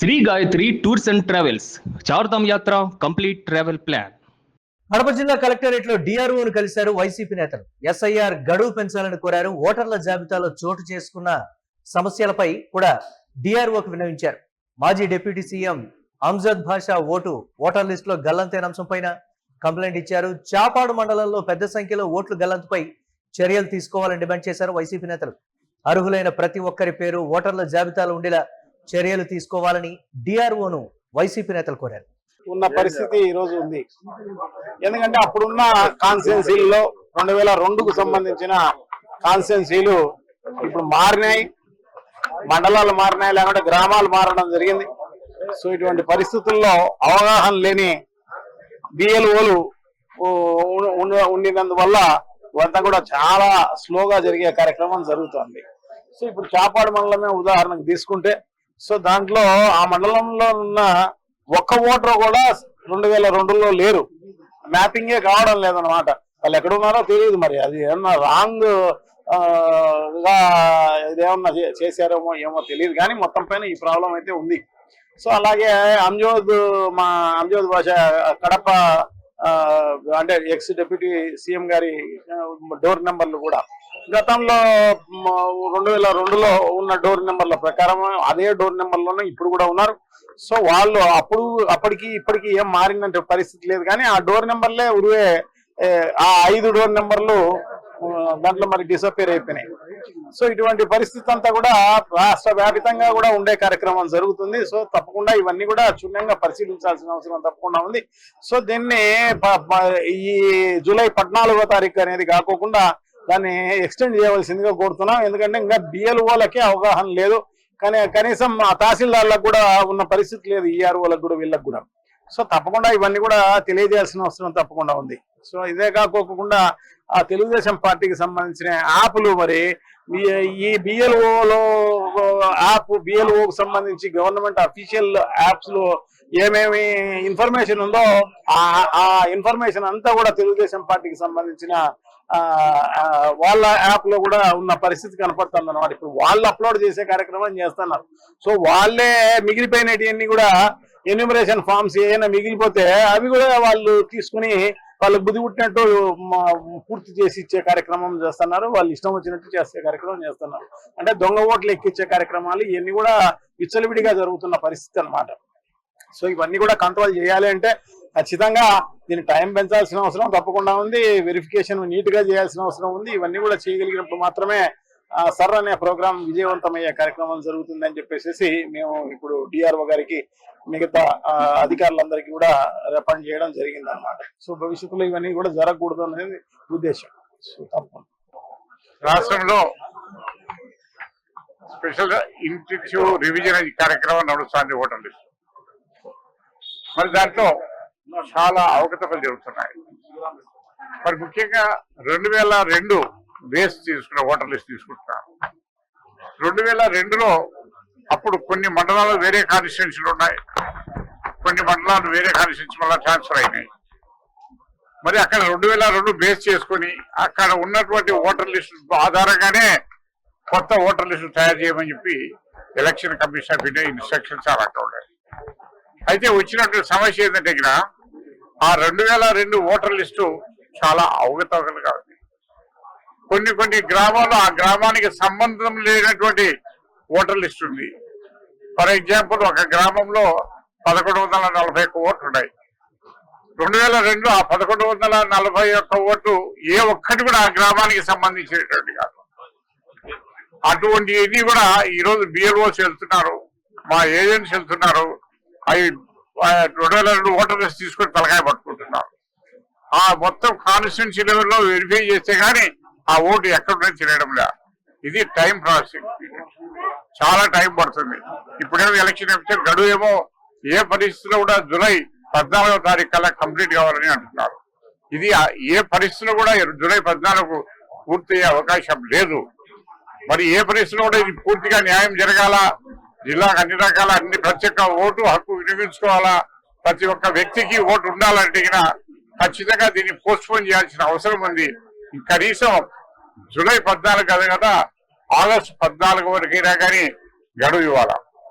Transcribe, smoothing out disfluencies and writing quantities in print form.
Shri Gayatri tours and travels Chardham యాత్ర complete travel plan. Kadapa జిల్లా collectorate లో డిఆర్ఓను కలిశారు వైసీపీ నేతలు. ఎస్ఐఆర్ గడువు పెంచాలని కోరారు. ఓటర్ల జాబితాలో చోటు చేసుకున్న సమస్యలపై కూడా డిఆర్ఓకు విన్నవించారు. మాజీ డిప్యూటీ సీఎం అంజద్ భాషా ఓటర్ లిస్ట్ లో గల్లంతైన అంశంపైన కంప్లైంట్ ఇచ్చారు. చాపాడు మండలంలో పెద్ద సంఖ్యలో ఓట్లు గల్లంతుపై చర్యలు తీసుకోవాలని డిమాండ్ చేశారు వైసీపీ నేతలు. అర్హులైన ప్రతి ఒక్కరి పేరు ఓటర్ల జాబితాలో ఉండేలా చర్యలు తీసుకోవాలని డిఆర్ఓను వైసీపీ నేతలు కోరారు. ఉన్న పరిస్థితి ఈ రోజు ఉంది. ఎందుకంటే అప్పుడున్న కాన్స్టిట్యున్సీల్లో 2002కు సంబంధించిన కాన్స్టిట్యున్సీలు ఇప్పుడు మారినాయి, మండలాలు మారినాయి, లేకుంటే గ్రామాలు మారడం జరిగింది. సో ఇటువంటి పరిస్థితుల్లో అవగాహన లేని బిఎల్ఓలు ఉండినందువల్ల అంతా కూడా చాలా స్లోగా జరిగే కార్యక్రమం జరుగుతుంది. సో ఇప్పుడు చాపాడు మండలమే ఉదాహరణకు తీసుకుంటే, సో దాంట్లో ఆ మండలంలో ఉన్న ఒక్క ఓటర్ కూడా 2002లో లేరు. మ్యాపింగే కావడం లేదనమాట. వాళ్ళు ఎక్కడున్నారో తెలియదు. మరి అది ఏమన్నా రాంగ్ గా ఇదేమన్నా చేశారేమో ఏమో తెలియదు, కానీ మొత్తం పైన ఈ ప్రాబ్లం అయితే ఉంది. సో అలాగే మా అంజద్ భాష కడప అంటే ఎక్స్ డిప్యూటీ సీఎం గారి డోర్ నెంబర్లు కూడా గతంలో 2002లో ఉన్న డోర్ నెంబర్ల ప్రకారం అదే డోర్ నెంబర్లోనే ఇప్పుడు కూడా ఉన్నారు. సో వాళ్ళు అప్పటికి ఇప్పటికి ఏం మారిందంటే పరిస్థితి లేదు, కానీ ఆ డోర్ నెంబర్లే ఉరివే ఆ 5 డోర్ నెంబర్లు దాంట్లో మరి డిసపేర్ అయిపోయినాయి. సో ఇటువంటి పరిస్థితి అంతా కూడా రాష్ట్ర వ్యాపితంగా కూడా ఉండే కార్యక్రమం జరుగుతుంది. సో తప్పకుండా ఇవన్నీ కూడా క్షుణ్ణంగా పరిశీలించాల్సిన అవసరం తప్పకుండా ఉంది. సో దీన్ని ఈ జూలై 14వ తారీఖు అనేది కాకోకుండా దాన్ని ఎక్స్టెండ్ చేయవలసిందిగా కోరుతున్నాం. ఎందుకంటే ఇంకా బిఎల్ఓలకే అవగాహన లేదు, కానీ కనీసం తహసీల్దార్లకు కూడా ఉన్న పరిస్థితి లేదు, ఈఆర్ఓలకు కూడా వీళ్ళకి కూడా. సో తప్పకుండా ఇవన్నీ కూడా తెలియజేయాల్సిన అవసరం తప్పకుండా ఉంది. సో ఇదే కాకోకుండా ఆ తెలుగుదేశం పార్టీకి సంబంధించిన యాప్లు, మరి ఈ బిఎల్ఓలో బిఎల్ఓకి సంబంధించి గవర్నమెంట్ అఫీషియల్ యాప్స్ లో ఏమేమి ఇన్ఫర్మేషన్ ఉందో ఆ ఇన్ఫర్మేషన్ అంతా కూడా తెలుగుదేశం పార్టీకి సంబంధించిన వాళ్ళ యాప్ లో కూడా ఉన్న పరిస్థితి కనపడుతుంది అన్నమాట. ఇప్పుడు వాళ్ళు అప్లోడ్ చేసే కార్యక్రమం చేస్తున్నారు. సో వాళ్ళే మిగిలిపోయినవన్నీ కూడా ఎన్యూమరేషన్ ఫామ్స్ ఏమైనా మిగిలిపోతే అవి కూడా వాళ్ళు తీసుకుని వాళ్ళకి బుద్ధి పుట్టినట్టు పూర్తి చేసి ఇచ్చే కార్యక్రమం చేస్తున్నారు. వాళ్ళు ఇష్టం వచ్చినట్టు చేసే కార్యక్రమం చేస్తున్నారు. అంటే దొంగ ఓట్లు ఎక్కించే కార్యక్రమాలు ఇవన్నీ కూడా విచ్చలవిడిగా జరుగుతున్న పరిస్థితి అన్నమాట. సో ఇవన్నీ కూడా కంట్రోల్ చేయాలి అంటే ఖచ్చితంగా దీన్ని టైం పెంచాల్సిన అవసరం తప్పకుండా ఉంది. వెరిఫికేషన్ నీట్ గా చేయాల్సిన అవసరం ఉంది. ఇవన్నీ కూడా చేయగలిగినప్పుడు మాత్రమే సర్ అనే ప్రోగ్రాం విజయవంతమయ్యే కార్యక్రమం జరుగుతుందని చెప్పేసి మేము ఇప్పుడు డిఆర్ఓ గారికి మిగతా అధికారులందరికీ కూడా రికమెండ్ చేయడం జరిగింది అన్నమాట. సో భవిష్యత్తులో ఇవన్నీ కూడా జరగకూడదు అనేది ఉద్దేశం. సో తప్పకుండా రాష్ట్రంలో స్పెషల్ గా ఇంటెన్సివ్ రివిజన్ కార్యక్రమం నడుస్తుంది ఓటర్ లిస్ట్. మరి దాంట్లో చాలా అవకతవకలు జరుగుతున్నాయి. మరి ముఖ్యంగా 2002 బేస్ తీసుకున్న ఓటర్ లిస్ట్ తీసుకుంటున్నాం. 2002లో అప్పుడు కొన్ని మండలాలు వేరే కాన్స్టిట్యున్సీలు ఉన్నాయి, కొన్ని మండలాలు వేరే కాన్స్టిట్యున్సీ వల్ల ట్రాన్స్ఫర్ అయినాయి. మరి అక్కడ 2002 బేస్ చేసుకుని అక్కడ ఉన్నటువంటి ఓటర్ లిస్టు ఆధారంగానే కొత్త ఓటర్ లిస్టు తయారు చేయమని చెప్పి election commission of India instructions అలా ఉన్నాయి. అయితే వచ్చినటువంటి సమస్య ఏంటంటే ఇక్కడ ఆ 2002 ఓటర్ లిస్టు చాలా అవకతవకలుగా ఉంది. కొన్ని గ్రామాల్లో ఆ గ్రామానికి సంబంధం లేనటువంటి ఓటర్ లిస్ట్ ఉంది. ఫర్ ఎగ్జాంపుల్ ఒక గ్రామంలో 1141 ఓట్లు ఉన్నాయి. 2002 ఆ 1141 ఓట్లు ఏ ఒక్కటి కూడా ఆ గ్రామానికి సంబంధించినటువంటి కాదు. అటువంటివి కూడా ఈరోజు బిఎల్ఓస్ వెళ్తున్నారు, మా ఏజెంట్స్ వెళ్తున్నారు, అవి 2002 ఓటర్ లిస్ట్ తీసుకొని తలకాయ పట్టుకుంటున్నారు. ఆ మొత్తం కాన్స్టిట్యున్సీ లెవెల్లో వెరిఫై చేస్తే గానీ ఆ ఓటు ఎక్కడున్నా తెలియడం లేదు. ఇది టైం ప్రాసెసింగ్, చాలా టైం పడుతుంది. ఇప్పుడేమో ఎలక్షన్ ఎఫెక్షన్ గడువు ఏమో ఏ పరిస్థితిలో కూడా జూలై 14వ తారీఖు కల్లా కంప్లీట్ కావాలని అంటున్నారు. ఇది ఏ పరిస్థితిలో కూడా జూలై 14కు పూర్తయ్యే అవకాశం లేదు. మరి ఏ పరిస్థితిలో కూడా ఇది పూర్తిగా న్యాయం జరగాల, జిల్లాకు అన్ని ప్రత్యేక ఓటు హక్కు వినియోగించుకోవాలా, ప్రతి ఒక్క వ్యక్తికి ఓటు ఉండాలంటే ఖచ్చితంగా దీన్ని పోస్ట్ పోన్ చేయాల్సిన అవసరం ఉంది. కనీసం జూలై 14 కదా, ఆగస్టు 14 వరకైనా కానీ గడువు ఇవ్వాలా.